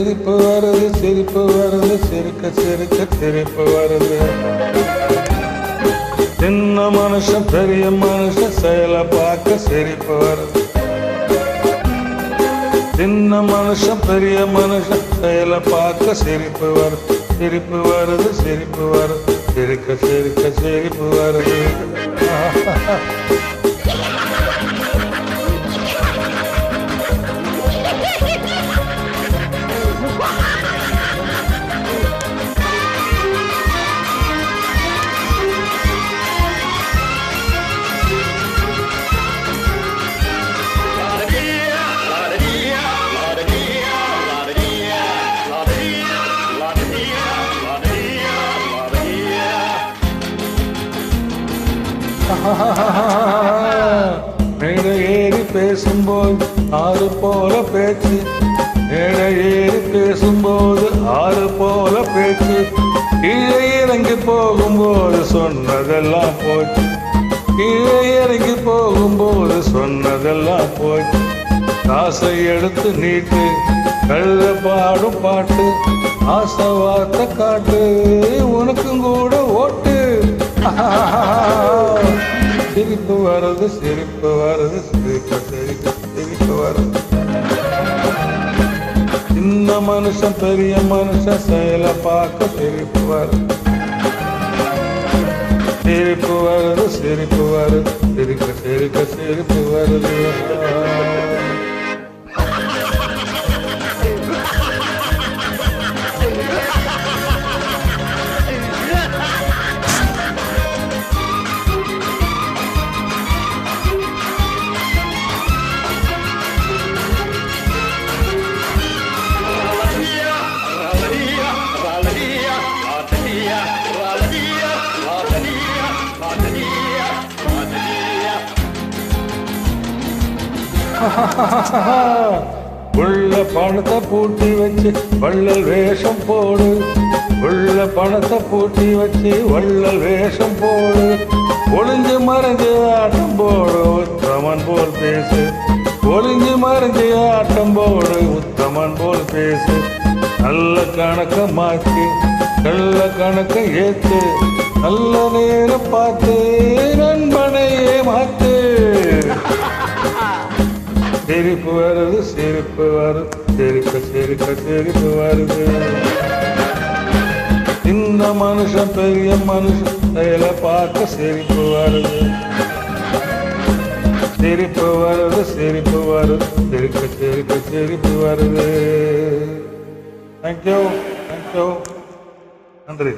சிரிப்பு வருது சிரிப்பு வருது சிரிக்க சிரிக்க சிரிப்பு வருது. சின்ன மனுஷன் பெரிய மனுஷன் செயலை பார்க்க சிரிப்பு வருது. சின்ன மனுஷன் பெரிய மனுஷன் செயலை பார்க்க சிரிப்பு வருது. சிரிப்பு வருது சிரிப்பு வருது சிரிக்க சிரிக்க சிரிப்பு வருது. மேடை ஏறி பேசும்போது ஆறு போல பேச்சு. மேடை ஏறி பேசும்போது ஆறு போல பேச்சு. கீழே இறங்கி போகும்போது சொன்னதெல்லாம் போச்சு. கீழே இறங்கி போகும்போது சொன்னதெல்லாம் போச்சு. காசை எடுத்து நீட்டு கழுத பாடும் பாட்டு. ஆசை வார்த்தை காட்டு உனக்கும் கூட ஓட்டு. சிரிப்பு வருது சிரிப்பு வருது சிரிக்க சிரிக்க சிரிப்பு வருது. சின்ன மனுஷன் பெரிய மனுஷன் செயலை பார்க்க சிரிப்பு வருது. சிரிப்பு வருது சிரிப்பு வருது சிரிக்க சிரிக்க சிரிப்பு வருது. உள்ள பணத்தை பூட்டி வச்சு வள்ளல் வேஷம் போடு. உள்ள பணத்தை பூட்டி வச்சு வள்ளல் வேஷம் போடு. ஒளிஞ்சு மறைஞ்சு ஆட்டம் போடு உத்தமன் போல் பேசு. ஒளிஞ்சு மறைஞ்சு ஆட்டம் போடு உத்தமன் போல் பேசு. நல்ல கணக்க மாற்றி கள்ள கணக்க ஏத்து. நல்ல நேரம் பார்த்து நண்பனையே மாத்து. சிரிப்பு வருது சிரிப்பு வருது சிரிக்க சிரிக்க சிரிப்பு வருது. சின்ன மனுஷன் பெரிய மனுஷன் செயலை பார்க்க சிரிப்பு வருது. சிரிப்பு வருது சிரிப்பு வருது சிரிக்க சிரிக்க சிரிப்பு வருது. தேங்க்யூ தேங்க்யூ நன்றி.